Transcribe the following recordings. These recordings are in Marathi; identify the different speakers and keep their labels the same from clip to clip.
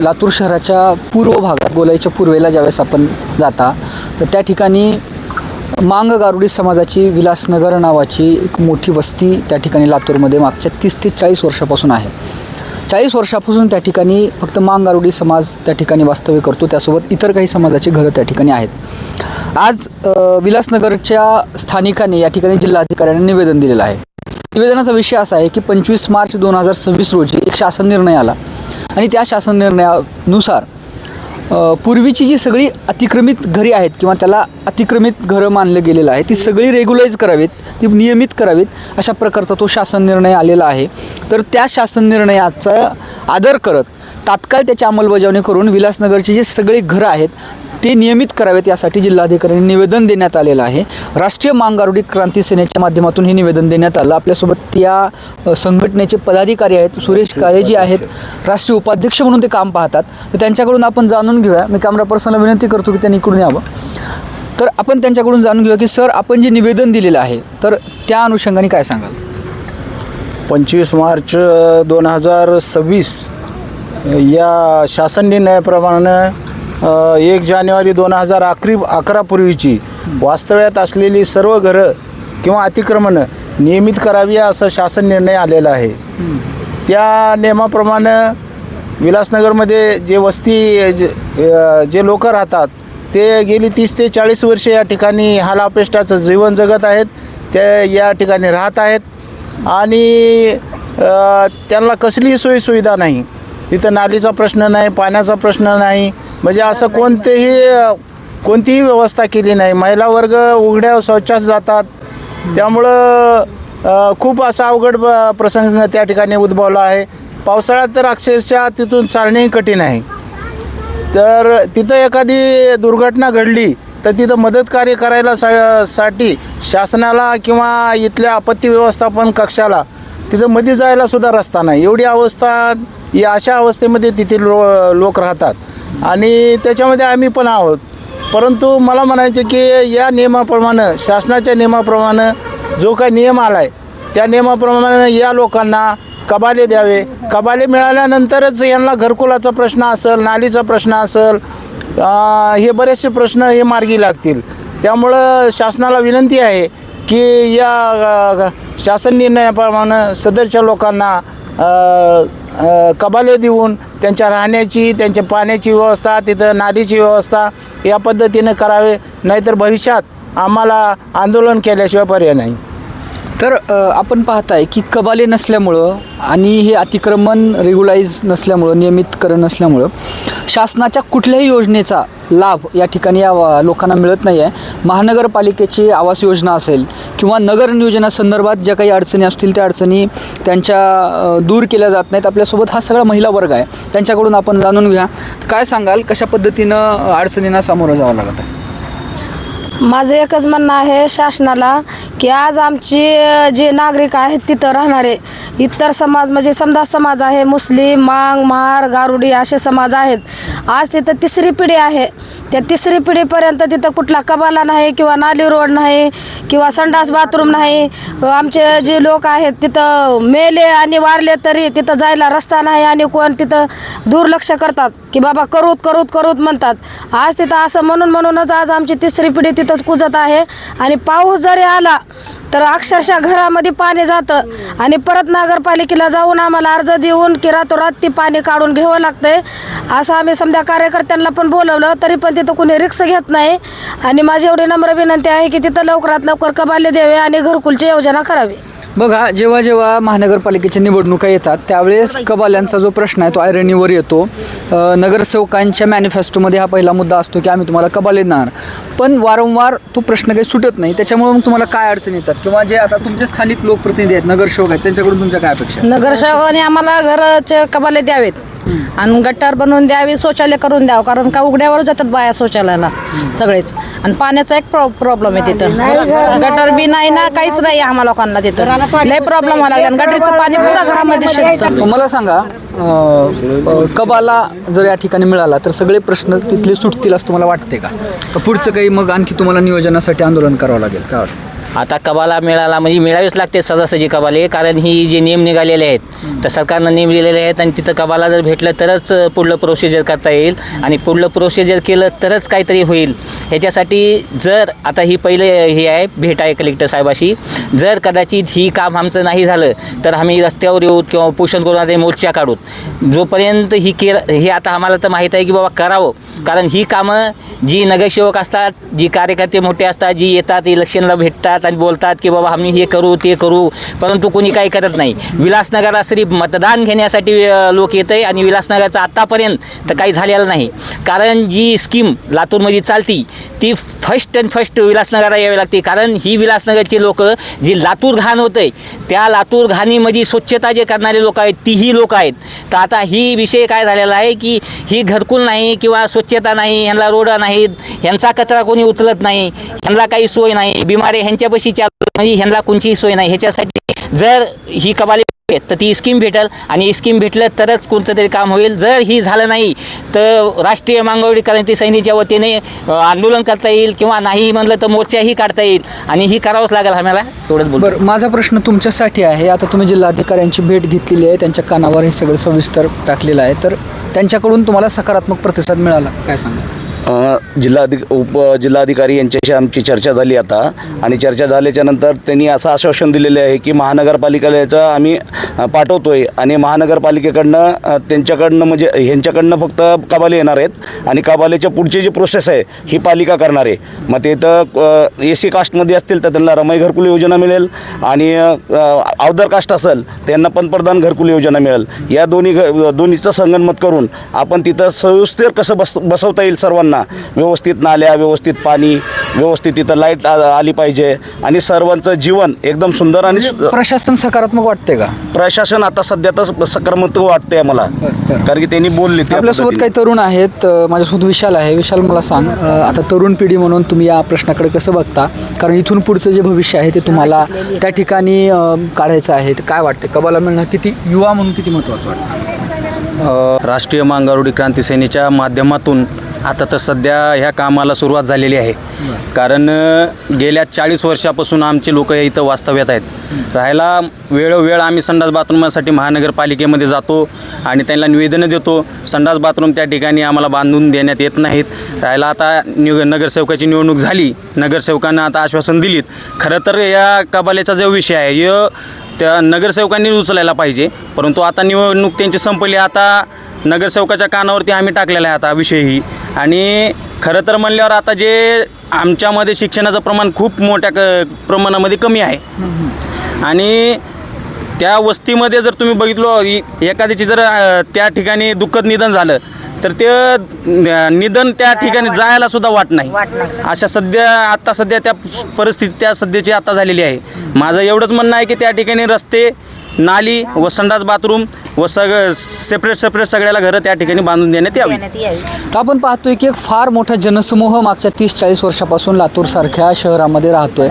Speaker 1: लातूर शहराच्या पूर्व भागात गोलाईच्या पूर्वेला ज्यावेळेस आपण जाता तर त्या ठिकाणी मांग गारुडी समाजाची विलासनगर नावाची एक मोठी वस्ती त्या ठिकाणी लातूरमध्ये मागच्या 30 ते 40 वर्षापासून आहे. 40 वर्षापासून त्या ठिकाणी फक्त मांग गारुडी समाज त्या ठिकाणी वास्तव्य करतो. त्यासोबत इतर काही समाजाची घरं त्या ठिकाणी आहेत. आज विलासनगरच्या स्थानिकांनी या ठिकाणी जिल्हाधिकाऱ्यांना निवेदन दिलेलं आहे. निवेदनाचा विषय असा आहे की 25 मार्च 2026 रोजी एक शासन निर्णय आला आणि त्या शासन निर्णयानुसार पूर्वीची जी सगळी अतिक्रमित घरे आहेत किंवा त्याला अतिक्रमित घरं मानलं गेलेलं आहे ती सगळी रेग्युलाइज करावीत, ती नियमित करावीत अशा प्रकारचा तो शासन निर्णय आलेला आहे. तर त्या शासन निर्णयाचा आदर करत तात्काळ त्याची अंमलबजावणी करून विलासनगरची जी सगळी घरं आहेत ते नियमित करावेत यासाठी जिल्हाधिकाऱ्यांनी निवेदन देण्यात आलेलं आहे. राष्ट्रीय मांग गारुडी क्रांती सेनेच्या माध्यमातून हे निवेदन देण्यात आलं. आपल्यासोबत या संघटनेचे पदाधिकारी आहेत. सुरेश काळेजी आहेत, राष्ट्रीय उपाध्यक्ष म्हणून ते काम पाहतात. तर त्यांच्याकडून आपण जाणून घेऊया. मी कॅमेरा पर्सनला विनंती करतो की त्यांनी इकडून यावं. तर आपण त्यांच्याकडून जाणून घेऊया की सर, आपण जे निवेदन दिलेलं आहे तर त्या अनुषंगाने काय सांगाल?
Speaker 2: 25 मार्च 2026 या शासन निर्णयाप्रमाणे 1 जानेवारी 2011 पूर्वीची वास्तव्यात असलेली सर्व घरं किंवा अतिक्रमणं नियमित करावी असं शासन निर्णय आलेला आहे. त्या नियमाप्रमाणे विलासनगरमध्ये जे वस्ती जे लोक राहतात ते गेली 30 ते 40 वर्षे या ठिकाणी हालापेष्टाचं जीवन जगत आहेत. ते या ठिकाणी राहत आहेत आणि त्यांना कसलीही सोयीसुविधा नाही. तिथं नालीचा प्रश्न नाही, पाण्याचा प्रश्न नाही, म्हणजे असं कोणतीही व्यवस्था केली नाही. महिला वर्ग उघड्या शौचास जातात. त्यामुळं खूप असा अवघड प्रसंग त्या ठिकाणी उद्भवला आहे. पावसाळ्यात तर अक्षरशः तिथून चालणेही कठीण आहे. तर तिथं एखादी दुर्घटना घडली तर तिथं मदत कार्य करायला साठी शासनाला किंवा इथल्या आपत्ती व्यवस्थापन कक्षाला तिथं मध्ये जायला सुद्धा रस्ता नाही. एवढी अवस्था, या अशा अवस्थेमध्ये तिथे लोक राहतात आणि त्याच्यामध्ये आम्ही पण आहोत. परंतु मला म्हणायचं की या नियमाप्रमाणे, शासनाच्या नियमाप्रमाणे जो काही नियम आला आहे त्या नियमाप्रमाणे या लोकांना कबाले द्यावे. कबाले मिळाल्यानंतरच यांना घरकुलाचा प्रश्न असेल, नालीचा प्रश्न असेल, हे बरेचसे प्रश्न हे मार्गी लागतील. त्यामुळं शासनाला विनंती आहे की या शासन निर्णयाप्रमाणे सदरच्या लोकांना कबाले देऊन त्यांच्या राहण्याची, त्यांच्या पाण्याची व्यवस्था, तिथं नालीची व्यवस्था या पद्धतीने करावे. नाहीतर भविष्यात आम्हाला आंदोलन केल्याशिवाय पर्याय नाही.
Speaker 1: तर आपण पाहताय की कबाले नसल्यामुळं आणि हे अतिक्रमण रेग्युलाइज नसल्यामुळं, नियमितकरण नसल्यामुळं शासनाच्या कुठल्याही योजनेचा लाभ या ठिकाणी या लोकांना मिळत नाही आहे. महानगरपालिकेची आवास योजना असेल किंवा नगर नियोजनासंदर्भात ज्या काही अडचणी असतील त्या अडचणी त्यांच्या दूर केल्या जात नाहीत. आपल्यासोबत हा सगळा महिला वर्ग आहे, त्यांच्याकडून आपण जाणून घ्या. काय सांगाल, कशा पद्धतीनं अडचणींना सामोरं जावं लागत आहे?
Speaker 3: माझं एकच म्हणणं आहे शासनाला की आज आमची जे नागरिक आहेत तिथं राहणारे इतर समाज, म्हणजे समजा समाज आहे, मुस्लिम, मांग, महार, गारुडी असे समाज आहेत. आज तिथं 3री पिढी आहे. त्या 3री पिढीपर्यंत तिथं कुठला कबाला नाही किंवा नाली रोड नाही किंवा संडास बाथरूम नाही. आमचे जे लोक आहेत तिथं मेले आणि वारले तरी तिथं जायला रस्ता नाही आणि कोण तिथं दुर्लक्ष करतात की बाबा करूत म्हणतात. आज तिथं असं म्हणूनच आज आमची 3री पिढी तिथंच कुजत आहे. आणि पाऊस जरी आला तर अक्षरशः घरामध्ये पाणी जातं आणि परत नगरपालिकेला जाऊन आम्हाला अर्ज देऊन की रातोरात ती पाणी काढून घ्यावं लागतंय. असं आम्ही समजा कार्यकर्त्यांना पण बोलवलं तरी पण तिथं कुणी रिक्स घेत नाही. आणि माझी एवढी नम्र विनंती आहे की तिथं लवकरात लवकर कबाले द्यावे आणि घरकुलची योजना करावी.
Speaker 1: बघा, जेव्हा महानगरपालिकेच्या निवडणुका येतात त्यावेळेस कबाल्यांचा जो प्रश्न आहे तो ऐरणीवर येतो. नगरसेवकांच्या मॅनिफेस्टोमध्ये हा पहिला मुद्दा असतो की आम्ही तुम्हाला कबाले देणार, पण वारंवार तो प्रश्न काही सुटत नाही. त्याच्यामुळे मग तुम्हाला काय अडचणी येतात किंवा जे आता तुमचे स्थानिक लोकप्रतिनिधी आहेत, नगरसेवक आहेत, त्यांच्याकडून तुमच्या काय अपेक्षा?
Speaker 3: नगरसेवकांनी आम्हाला घराचे कबाले द्यावेत आणि गटार बनवून द्यावी, शौचालय करून द्यावं. कारण का उघड्यावर जातात बाया शौचालयाला सगळेच. आणि पाण्याचा एक प्रॉब्लेम आहे तिथं. गटार बी नाही ना, काहीच नाही आम्हाला लोकांना तिथं. लय प्रॉब्लेम व्हायला लागला आणि गटरीचं पाणी पुरा घरामध्ये शिरतं.
Speaker 1: मला सांगा, कबाला जर या ठिकाणी मिळाला तर सगळे प्रश्न तिथले सुटतील असं तुम्हाला वाटते का? पुढचं काही मग आणखी तुम्हाला नियोजनासाठी आंदोलन करावं लागेल का?
Speaker 4: आता कबाला मिळाला म्हणजे मिळावीच लागते सहजासहजी कबाले, कारण ही जे नियम निघालेले आहेत तर सरकारनं नियम दिलेले आहेत आणि तिथं कबाला जर भेटलं तरच पुढलं प्रोसिजर करता येईल आणि पुढलं प्रोसिजर केलं तरच काहीतरी होईल. ह्याच्यासाठी जर आता ही पहिले हे आहे भेट आहे कलेक्टर साहेबाशी, जर कदाचित ही काम आमचं नाही झालं तर आम्ही रस्त्यावर येऊ किंवा उपोषण करून आता मोर्चा काढू. जोपर्यंत हे आता आम्हाला तर माहीत आहे की बाबा करावं, कारण ही कामं जी नगरसेवक असतात, जी कार्यकर्ते मोठे असतात, जी येतात इलेक्शनला भेटतात आणि बोलतात की बाबा आम्ही हे करू ते करू, परंतु कोणी काही करत नाही. विलासनगरला सिर्फ मतदान घेण्यासाठी लोक येत आहे आणि विलासनगरचं आत्तापर्यंत तर काही झालेलं नाही. कारण जी स्कीम लातूरमध्ये चालती ती फर्स्ट विलासनगरला यावी लागते, कारण ही विलासनगरची लोक जी लातूर घाण होतं आहे त्या लातूर घाणीमध्ये स्वच्छता जे करणारे लोक आहेत तीही लोक आहेत. तर आता ही विषय काय झालेला आहे की ही घरकुल नाही किंवा स्वच्छता नाही, ह्यांना रोड नाहीत, ह्यांचा कचरा कोणी उचलत नाही, ह्यांना काही सोय नाही, बिमारे ह्यांच्यापाशी चालू म्हणजे ह्यांना कोणतीही सोय नाही. ह्याच्यासाठी जर ही कबाली तर ती स्कीम भेटेल आणि स्कीम भेटलं तरच कोणतं तरी काम होईल. जर ही झालं नाही तर राष्ट्रीय मांगवडी क्रांती सैनेच्या वतीने आंदोलन करता येईल किंवा नाही म्हणलं तर मोर्चाही काढता येईल आणि ही करावंच लागेल आम्हाला. एवढंच बोल.
Speaker 1: बरं, माझा प्रश्न तुमच्यासाठी आहे. आता तुम्ही जिल्हाधिकाऱ्यांची भेट घेतलेली आहे, त्यांच्या कानावर हे सगळं सविस्तर टाकलेलं आहे, तर त्यांच्याकडून तुम्हाला सकारात्मक प्रतिसाद मिळाला काय सांगा?
Speaker 5: जिल्हाधिकारी यांच्याशी आमची चर्चा झाली आता आणि चर्चा झाल्याच्या नंतर त्यांनी असं आश्वासन दिलेलं आहे की महानगरपालिकेचं आम्ही पाठवतो आहे आणि महानगरपालिकेकडनं त्यांच्याकडनं म्हणजे ह्यांच्याकडनं फक्त कबाले येणार आहेत आणि कबालेच्या पुढची जी प्रोसेस आहे ही पालिका करणार आहे. मग ते तर AC कास्टमध्ये असतील तर त्यांना रमाई घरकुल योजना मिळेल आणि अवदर कास्ट असेल त्यांना पंतप्रधान घरकुल योजना मिळेल. या दोन्हीचं संगनमत करून आपण तिथं सविस्तर कसं बसवता येईल सर्वांना, व्यवस्थित नाल्या, व्यवस्थित पाणी, व्यवस्थित तिथं लाईट आली पाहिजे आणि सर्वांचं जीवन एकदम सुंदर आणि
Speaker 1: प्रशासन सकारात्मक वाटते का?
Speaker 5: प्रशासन आता सध्या तर सकारात्मक वाटतंय मला, कारण की त्यांनी बोलले.
Speaker 1: आपल्यासोबत काही तरुण आहेत, माझ्यासोबत विशाल आहे. विशाल, मला सांग, आता तरुण पिढी म्हणून तुम्ही या प्रश्नाकडे कसं बघता? कारण इथून पुढचं जे भविष्य आहे ते तुम्हाला त्या ठिकाणी काढायचं आहे. तर काय वाटतं, कबाला मिळणं किती युवा म्हणून किती महत्त्वाचं वाटतं?
Speaker 6: राष्ट्रीय मांगावरडी क्रांती सेनेच्या माध्यमातून आता तर सध्या ह्या कामाला सुरुवात झालेली आहे. कारण गेल्या 40 वर्षापासून आमचे लोक इथं वास्तव्यात आहेत. राहायला वेळोवेळ आम्ही संडास बाथरूमासाठी महानगरपालिकेमध्ये जातो आणि त्यांना निवेदनं देतो. संडास बाथरूम त्या ठिकाणी आम्हाला बांधून देण्यात येत नाहीत. राहायला आता नगरसेवकाची निवडणूक झाली, नगरसेवकांना आता आश्वासन दिलीत. खरं तर या कबालेचा जो विषय आहे त्या नगरसेवकांनी उचलायला पाहिजे, परंतु आता निवडणूक त्यांची संपली. आता नगरसेवकाच्या कानावरती आम्ही टाकलेला आहे आता विषयही. आणि खरं तर म्हणल्यावर आता जे आमच्यामध्ये शिक्षणाचं प्रमाण खूप मोठ्या प्रमाणामध्ये कमी आहे आणि त्या वस्तीमध्ये जर तुम्ही बघितलं एखाद्याची जर त्या ठिकाणी दुःखद निधन झालं तर ते निधन त्या ठिकाणी जायला सुद्धा वाट नाही. अशा सध्या त्या परिस्थिती त्या सध्याची आता झालेली आहे. माझं एवढंच म्हणणं आहे की त्या ठिकाणी रस्ते, नाली व संडास बाथरूम व सगळं सेपरेट सगळ्याला घरं त्या ठिकाणी बांधून देण्यात यावी.
Speaker 1: तर आपण पाहतोय की एक फार मोठा जनसमूह मागच्या 30-40 वर्षापासून लातूरसारख्या शहरामध्ये राहतोय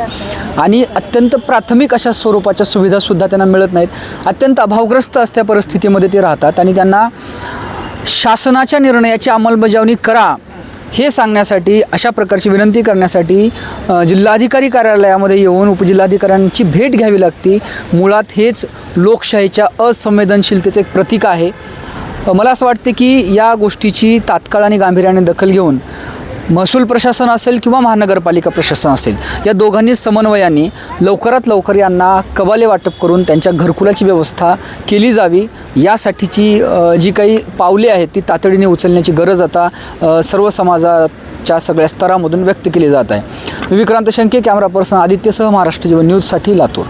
Speaker 1: आणि अत्यंत प्राथमिक अशा स्वरूपाच्या सुविधासुद्धा त्यांना मिळत नाहीत. अत्यंत अभावग्रस्त असत्या परिस्थितीमध्ये ते राहतात आणि त्यांना शासनाच्या निर्णयाची अंमलबजावणी करा हे सांगण्यासाठी, अशा प्रकारची विनंती करण्यासाठी जिल्हाधिकारी कार्यालयामध्ये येऊन उपजिल्हाधिकाऱ्यांची भेट घ्यावी लागते. मुळात हेच लोकशाहीच्या असंवेदनशीलतेचं एक प्रतीक आहे. मला असं वाटते की या गोष्टीची तात्काळ आणि गांभीर्याने दखल घेऊन महसूल प्रशासन असेल किंवा महानगरपालिका प्रशासन असेल या दोघांनी समन्वयाने लवकरात लवकर यांना कबाले वाटप करून त्यांच्या घरकुलाची व्यवस्था केली जावी. यासाठीची जी काही पावले आहेत ती तातडीने उचलण्याची गरज आता सर्व समाजाच्या सगळ्या स्तरामधून व्यक्त केली जात आहे. विक्रांत शंके, कॅमेरा पर्सन आदित्यसह, महाराष्ट्र जीवन न्यूजसाठी लातूर.